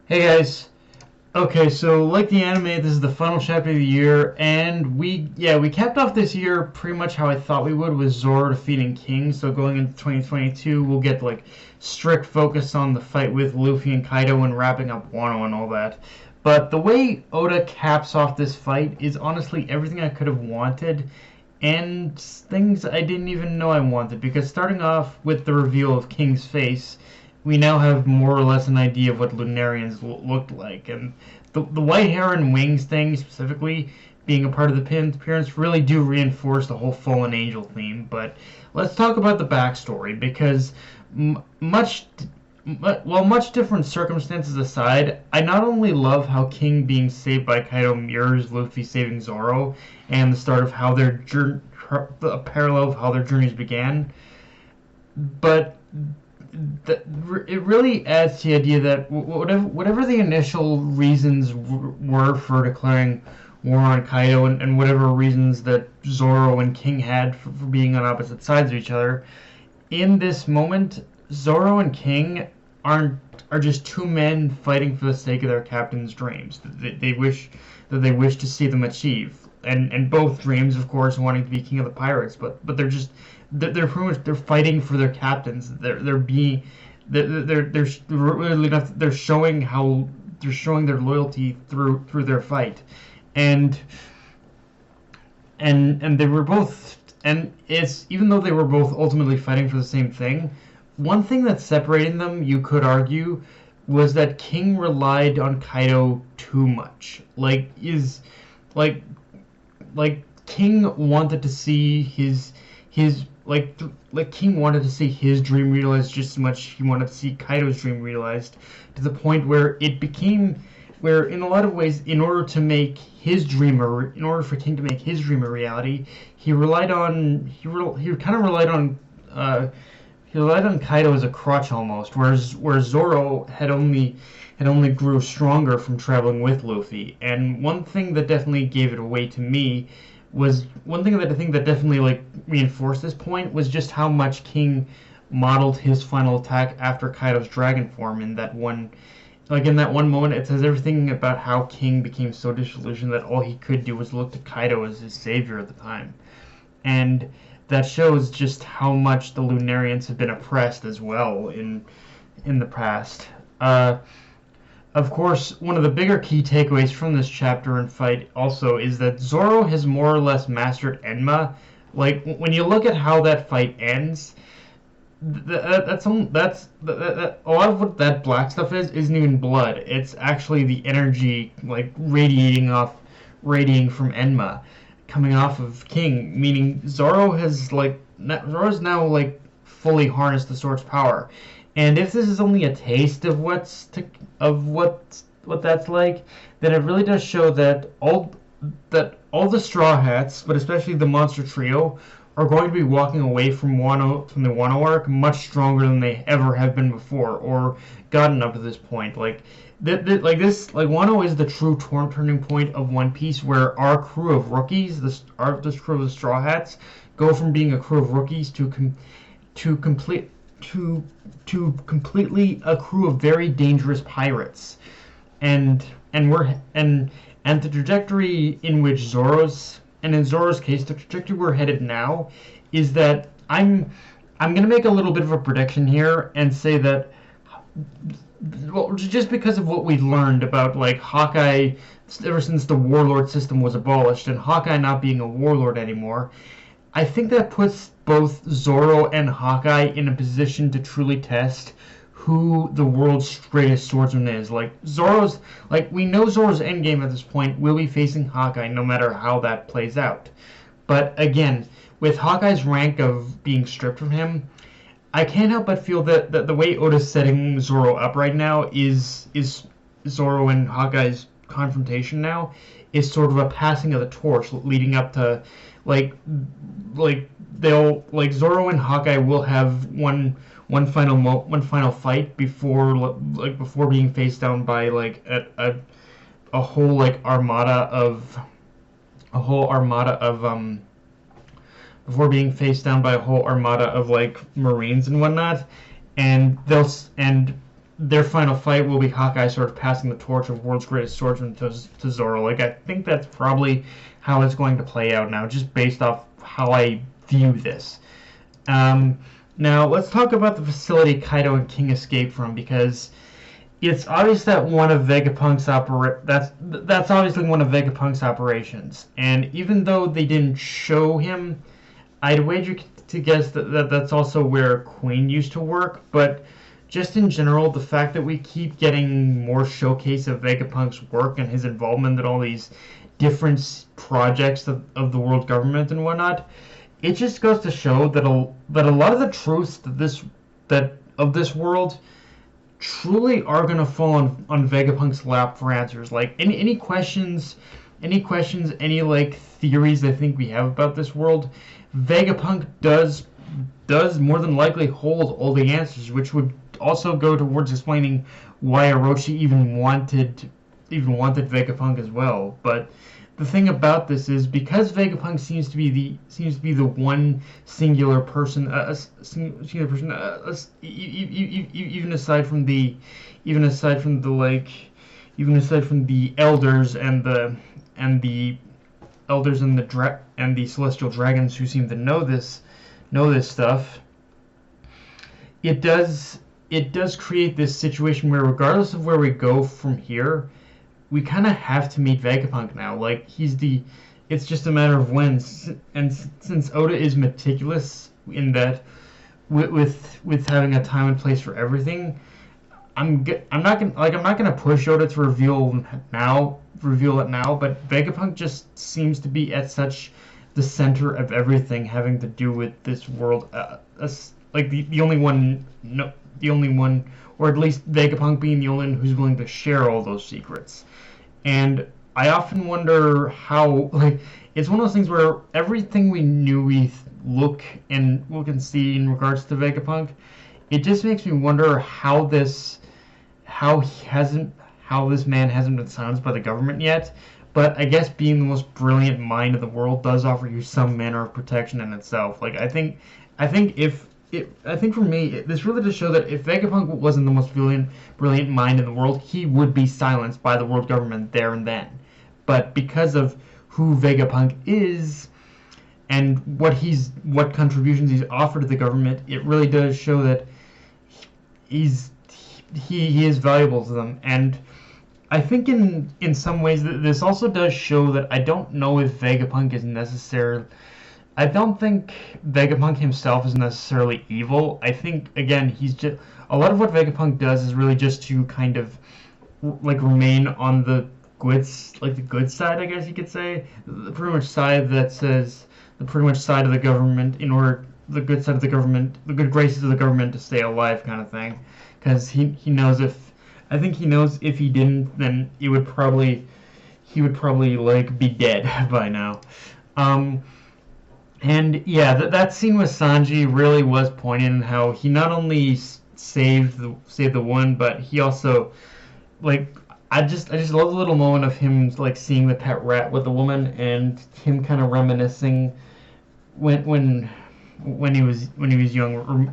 Hey guys. Okay, so like the anime, this is the final chapter of the year, and we capped off this year pretty much how I thought we would with Zoro defeating King. So going into 2022, we'll get like strict focus on the fight with Luffy and Kaido and wrapping up Wano and all that. But the way Oda caps off this fight is honestly everything I could have wanted, and things I didn't even know I wanted. Because starting off with the reveal of King's face, we now have more or less an idea of what Lunarians looked like, and the white hair and wings thing specifically being a part of the pin's appearance really do reinforce the whole fallen angel theme. But let's talk about the backstory because much much different circumstances aside, I not only love how King being saved by Kaido mirrors Luffy saving Zoro, and the start of how their a parallel of how their journeys began, but it really adds to the idea that whatever the initial reasons were for declaring war on Kaido, and whatever reasons that Zoro and King had for being on opposite sides of each other, in this moment, Zoro and King are just two men fighting for the sake of their captain's dreams. They wish to see them achieve, and both dreams, of course, wanting to be king of the pirates. But they're pretty much they're fighting for their captains. They're really not, they're showing their loyalty through their fight, and and they were both, and it's even though they were both ultimately fighting for the same thing, one thing that separated them, you could argue, was that King relied on Kaido too much. Like like King wanted to see his like King wanted to see his dream realized just as much he wanted to see Kaido's dream realized, to the point where it became where in a lot of ways, in order in order for King to make his dream a reality, he kind of relied on Kaido as a crutch almost, whereas Zoro had only grew stronger from traveling with Luffy. And one thing that definitely gave it away to me was one thing that I think that definitely like reinforced this point was just how much King modeled his final attack after Kaido's dragon form in that one. Like in that one moment, it says everything about how King became so disillusioned that all he could do was look to Kaido as his savior at the time. And that shows just how much the Lunarians have been oppressed as well in the past. Of course, one of the bigger key takeaways from this chapter and fight also is that Zoro has more or less mastered Enma. Like when you look at how that fight ends, that a lot of what that black stuff isn't even blood. It's actually the energy like radiating from Enma, coming off of King. Meaning Zoro's now like fully harnessed the sword's power. And if this is only a taste of what that's like, then it really does show that all the Straw Hats, but especially the Monster Trio, are going to be walking away from the Wano arc much stronger than they ever have been before or gotten up to this point. Like Wano is the true turning point of One Piece, where our crew of rookies, this crew of the Straw Hats, go from being a crew of rookies to complete to completely a crew of very dangerous pirates, and the trajectory in which in Zoro's case, the trajectory we're headed now is that I'm gonna make a little bit of a prediction here and say that, well, just because of what we learned about like Hawkeye ever since the warlord system was abolished and Hawkeye not being a warlord anymore, I think that puts both Zoro and Hawkeye in a position to truly test who the world's greatest swordsman is. We know Zoro's endgame at this point will be facing Hawkeye no matter how that plays out. But again, with Hawkeye's rank of being stripped from him, I can't help but feel that the way Oda's setting Zoro up right now is Zoro and Hawkeye's confrontation now is sort of a passing of the torch leading up to like Zoro and Hawkeye will have one final fight before being faced down by like a whole like armada of before being faced down by a whole armada of like Marines and whatnot, and their final fight will be Hawkeye sort of passing the torch of world's greatest swordsman to Zoro. Like, I think that's probably how it's going to play out now, just based off how I view this. Now, let's talk about the facility Kaido and King escaped from, because it's obvious that one of Vegapunk's that's obviously one of Vegapunk's operations. And even though they didn't show him, I'd wager to guess that that's also where Queen used to work. But just in general, the fact that we keep getting more showcase of Vegapunk's work and his involvement in all these different projects of the world government and whatnot, it just goes to show that a lot of the truths of this world truly are going to fall on Vegapunk's lap for answers. Like any questions, any like theories I think we have about this world, Vegapunk does more than likely hold all the answers, which would also go towards explaining why Orochi even wanted Vegapunk as well. But the thing about this is, because Vegapunk seems to be the one singular person, even aside from the elders and the celestial dragons who seem to know this stuff, it does create this situation where, regardless of where we go from here, we kind of have to meet Vegapunk now. Like, it's just a matter of when. And since Oda is meticulous in that, with having a time and place for everything, I'm not gonna push Oda to reveal it now. But Vegapunk just seems to be at such the center of everything having to do with this world. Like the only one, or at least Vegapunk being the only one who's willing to share all those secrets. And I often wonder how, like, it's one of those things where everything we knew we look and see in regards to Vegapunk, it just makes me wonder how this man hasn't been silenced by the government yet. But I guess being the most brilliant mind in the world does offer you some manner of protection in itself. Like, I think for me, this really does show that if Vegapunk wasn't the most brilliant mind in the world, he would be silenced by the world government there and then. But because of who Vegapunk is and what contributions he's offered to the government, it really does show that he is valuable to them. And I think in some ways this also does show that I don't know if Vegapunk is necessarily... I don't think Vegapunk himself is necessarily evil. I think, again, he's just... A lot of what Vegapunk does is really just to kind of, like, remain on the good side, I guess you could say. The pretty much side of the government, in order... The good side of the government, the good graces of the government to stay alive, kind of thing. Because he knows I think he knows if he didn't, then he would probably, like, be dead by now. And yeah, that scene with Sanji really was poignant in how he not only saved the one, but he also, like, I just love the little moment of him, like, seeing the pet rat with the woman and him kind of reminiscing when he was young,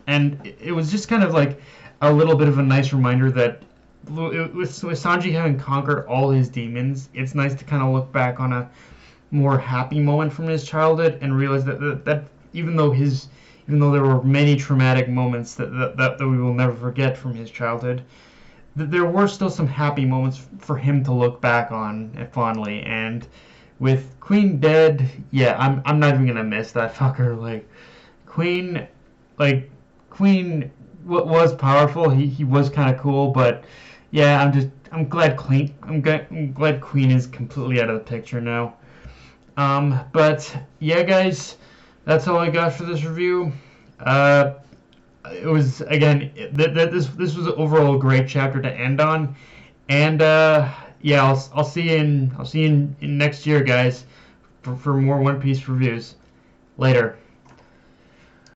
and it was just kind of like a little bit of a nice reminder that with Sanji having conquered all his demons, it's nice to kind of look back on a more happy moment from his childhood and realize that even though there were many traumatic moments that we will never forget from his childhood, that there were still some happy moments for him to look back on fondly. And with Queen dead, yeah, I'm not even gonna miss that fucker. Like, Queen was powerful. He was kind of cool, but yeah, I'm glad Queen is completely out of the picture now. But yeah, guys, that's all I got for this review. It was, again, this was overall a great chapter to end on, and yeah, I'll see you in next year, guys, for more One Piece reviews. Later.